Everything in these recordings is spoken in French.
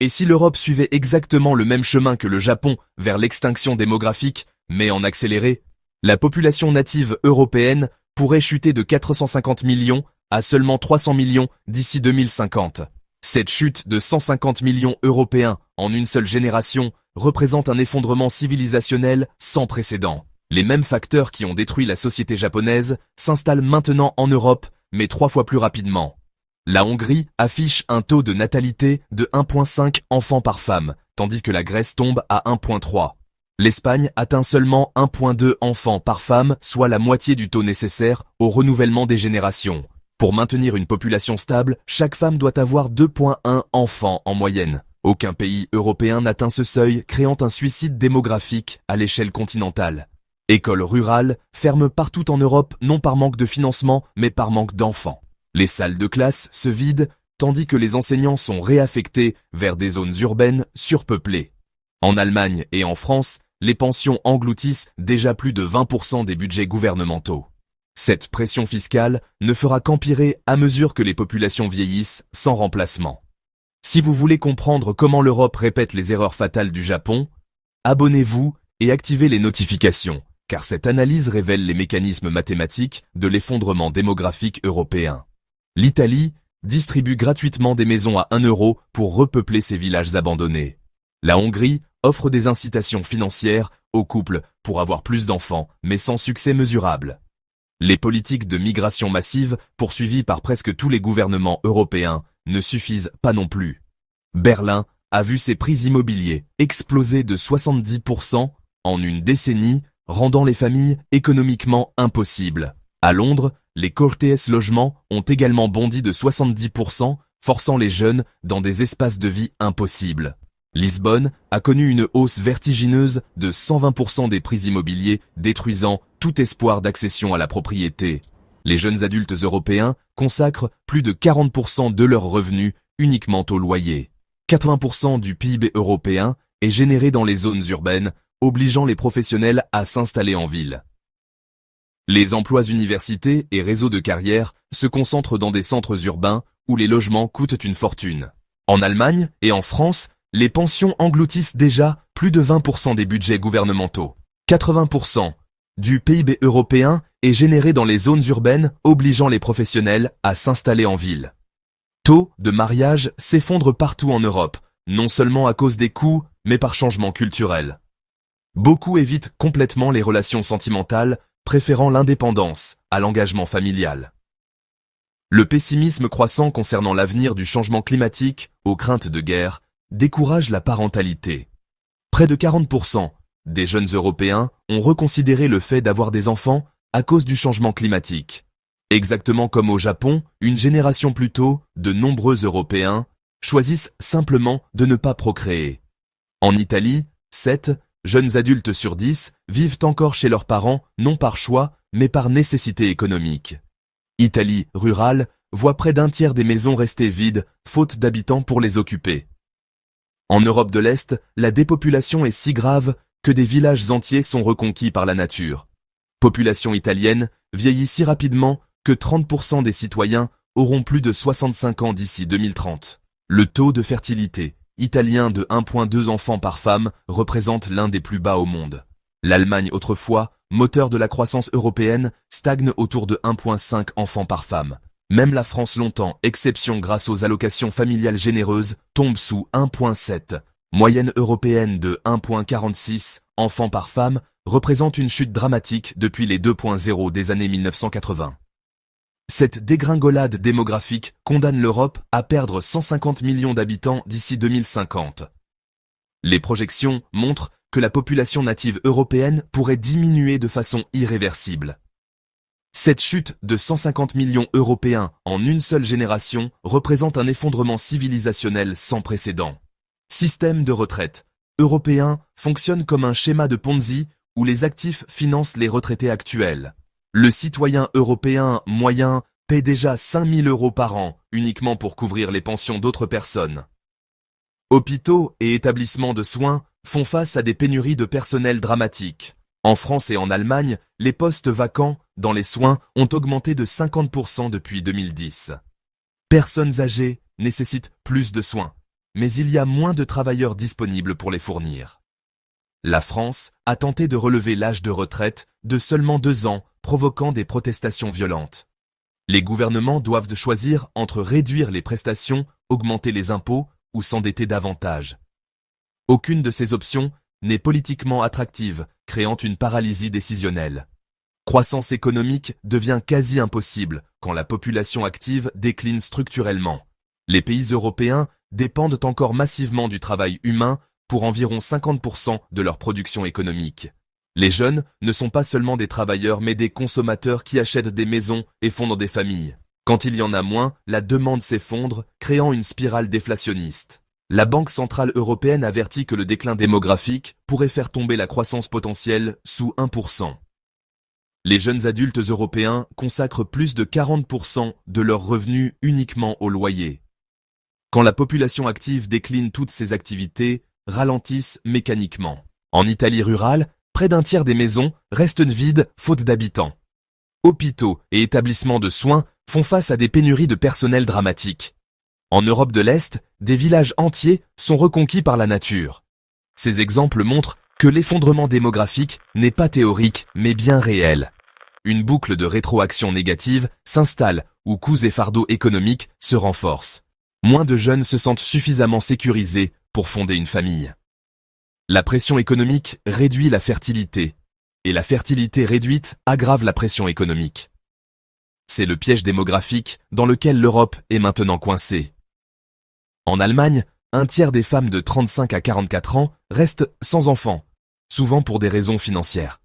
Et si l'Europe suivait exactement le même chemin que le Japon vers l'extinction démographique, mais en accéléré, la population native européenne pourrait chuter de 450 millions à seulement 300 millions d'ici 2050. Cette chute de 150 millions européens en une seule génération représente un effondrement civilisationnel sans précédent. Les mêmes facteurs qui ont détruit la société japonaise s'installent maintenant en Europe, mais 3 fois plus rapidement. La Hongrie affiche un taux de natalité de 1,5 enfants par femme, tandis que la Grèce tombe à 1,3. L'Espagne atteint seulement 1,2 enfants par femme, soit la moitié du taux nécessaire au renouvellement des générations. Pour maintenir une population stable, chaque femme doit avoir 2,1 enfants en moyenne. Aucun pays européen n'atteint ce seuil, créant un suicide démographique à l'échelle continentale. Écoles rurales ferment partout en Europe, non par manque de financement, mais par manque d'enfants. Les salles de classe se vident, tandis que les enseignants sont réaffectés vers des zones urbaines surpeuplées. En Allemagne et en France, les pensions engloutissent déjà plus de 20% des budgets gouvernementaux. Cette pression fiscale ne fera qu'empirer à mesure que les populations vieillissent sans remplacement. Si vous voulez comprendre comment l'Europe répète les erreurs fatales du Japon, abonnez-vous et activez les notifications, car cette analyse révèle les mécanismes mathématiques de l'effondrement démographique européen. L'Italie distribue gratuitement des maisons à 1 euro pour repeupler ses villages abandonnés. La Hongrie offre des incitations financières aux couples pour avoir plus d'enfants, mais sans succès mesurable. Les politiques de migration massive poursuivies par presque tous les gouvernements européens ne suffisent pas non plus. Berlin a vu ses prix immobiliers exploser de 70% en une décennie, rendant les familles économiquement impossibles. À Londres, les courtiers logements ont également bondi de 70%, forçant les jeunes dans des espaces de vie impossibles. Lisbonne a connu une hausse vertigineuse de 120% des prix immobiliers, détruisant tout espoir d'accession à la propriété. Les jeunes adultes européens consacrent plus de 40% de leurs revenus uniquement au loyer. 80% du PIB européen est généré dans les zones urbaines, obligeant les professionnels à s'installer en ville. Les emplois universités et réseaux de carrière se concentrent dans des centres urbains où les logements coûtent une fortune. En Allemagne et en France, les pensions engloutissent déjà plus de 20% des budgets gouvernementaux. 80% du PIB européen est généré dans les zones urbaines, obligeant les professionnels à s'installer en ville. Taux de mariage s'effondre partout en Europe, non seulement à cause des coûts, mais par changement culturel. Beaucoup évitent complètement les relations sentimentales, préférant l'indépendance à l'engagement familial. Le pessimisme croissant concernant l'avenir du changement climatique, aux craintes de guerre, décourage la parentalité. Près de 40% des jeunes Européens ont reconsidéré le fait d'avoir des enfants à cause du changement climatique. Exactement comme au Japon, une génération plus tôt, de nombreux Européens choisissent simplement de ne pas procréer. En Italie, 7 jeunes adultes sur 10 vivent encore chez leurs parents, non par choix, mais par nécessité économique. Italie rurale voit près d'un tiers des maisons rester vides, faute d'habitants pour les occuper. En Europe de l'Est, la dépopulation est si grave que des villages entiers sont reconquis par la nature. Population italienne vieillit si rapidement que 30% des citoyens auront plus de 65 ans d'ici 2030. Le taux de fertilité italien de 1,2 enfants par femme représente l'un des plus bas au monde. L'Allemagne autrefois, moteur de la croissance européenne, stagne autour de 1,5 enfants par femme. Même la France longtemps, exception grâce aux allocations familiales généreuses, tombe sous 1,7. Moyenne européenne de 1,46 enfants par femme représente une chute dramatique depuis les 2,0 des années 1980. Cette dégringolade démographique condamne l'Europe à perdre 150 millions d'habitants d'ici 2050. Les projections montrent que la population native européenne pourrait diminuer de façon irréversible. Cette chute de 150 millions européens en une seule génération représente un effondrement civilisationnel sans précédent. Système de retraite européen fonctionne comme un schéma de Ponzi où les actifs financent les retraités actuels. Le citoyen européen moyen paie déjà 5 000 € par an uniquement pour couvrir les pensions d'autres personnes. Hôpitaux et établissements de soins font face à des pénuries de personnel dramatiques. En France et en Allemagne, les postes vacants dans les soins ont augmenté de 50% depuis 2010. Personnes âgées nécessitent plus de soins. mais il y a moins de travailleurs disponibles pour les fournir. La France a tenté de relever l'âge de retraite de seulement 2 ans, provoquant des protestations violentes. Les gouvernements doivent choisir entre réduire les prestations, augmenter les impôts ou s'endetter davantage. Aucune de ces options n'est politiquement attractive, créant une paralysie décisionnelle. Croissance économique devient quasi impossible quand la population active décline structurellement. Les pays européens dépendent encore massivement du travail humain pour environ 50% de leur production économique. Les jeunes ne sont pas seulement des travailleurs mais des consommateurs qui achètent des maisons et fondent des familles. Quand il y en a moins, la demande s'effondre, créant une spirale déflationniste. La Banque centrale européenne avertit que le déclin démographique pourrait faire tomber la croissance potentielle sous 1%. Les jeunes adultes européens consacrent plus de 40% de leurs revenus uniquement au loyer. Quand la population active décline, toutes ses activités ralentissent mécaniquement. En Italie rurale, près d'un tiers des maisons restent vides faute d'habitants. Hôpitaux et établissements de soins font face à des pénuries de personnel dramatiques. En Europe de l'Est, des villages entiers sont reconquis par la nature. Ces exemples montrent que l'effondrement démographique n'est pas théorique mais bien réel. Une boucle de rétroaction négative s'installe où coûts et fardeaux économiques se renforcent. Moins de jeunes se sentent suffisamment sécurisés pour fonder une famille. La pression économique réduit la fertilité, et la fertilité réduite aggrave la pression économique. C'est le piège démographique dans lequel l'Europe est maintenant coincée. En Allemagne, un tiers des femmes de 35 à 44 ans restent sans enfants, souvent pour des raisons financières.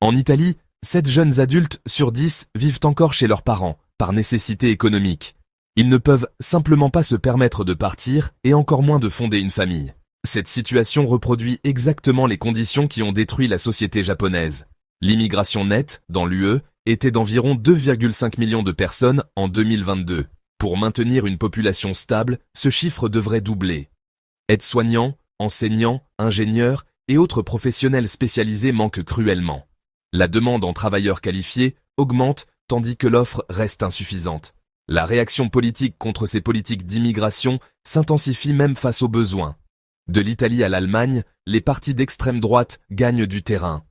En Italie, 7 jeunes adultes sur 10 vivent encore chez leurs parents, par nécessité économique. Ils ne peuvent simplement pas se permettre de partir et encore moins de fonder une famille. Cette situation reproduit exactement les conditions qui ont détruit la société japonaise. L'immigration nette, dans l'UE, était d'environ 2,5 millions de personnes en 2022. Pour maintenir une population stable, ce chiffre devrait doubler. Aides-soignants, enseignants, ingénieurs et autres professionnels spécialisés manquent cruellement. La demande en travailleurs qualifiés augmente tandis que l'offre reste insuffisante. La réaction politique contre ces politiques d'immigration s'intensifie même face aux besoins. De l'Italie à l'Allemagne, les partis d'extrême droite gagnent du terrain.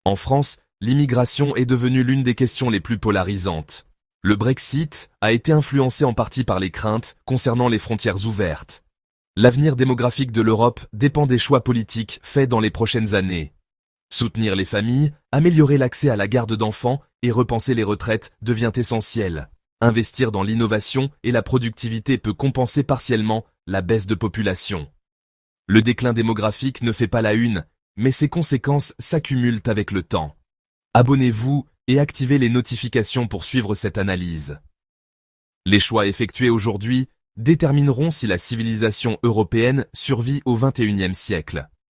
En France, l'immigration est devenue l'une des questions les plus polarisantes. Le Brexit a été influencé en partie par les craintes concernant les frontières ouvertes. L'avenir démographique de l'Europe dépend des choix politiques faits dans les prochaines années. Soutenir les familles, améliorer l'accès à la garde d'enfants et repenser les retraites devient essentiel. Investir dans l'innovation et la productivité peut compenser partiellement la baisse de population. Le déclin démographique ne fait pas la une, mais ses conséquences s'accumulent avec le temps. Abonnez-vous et activez les notifications pour suivre cette analyse. Les choix effectués aujourd'hui détermineront si la civilisation européenne survit au XXIe siècle.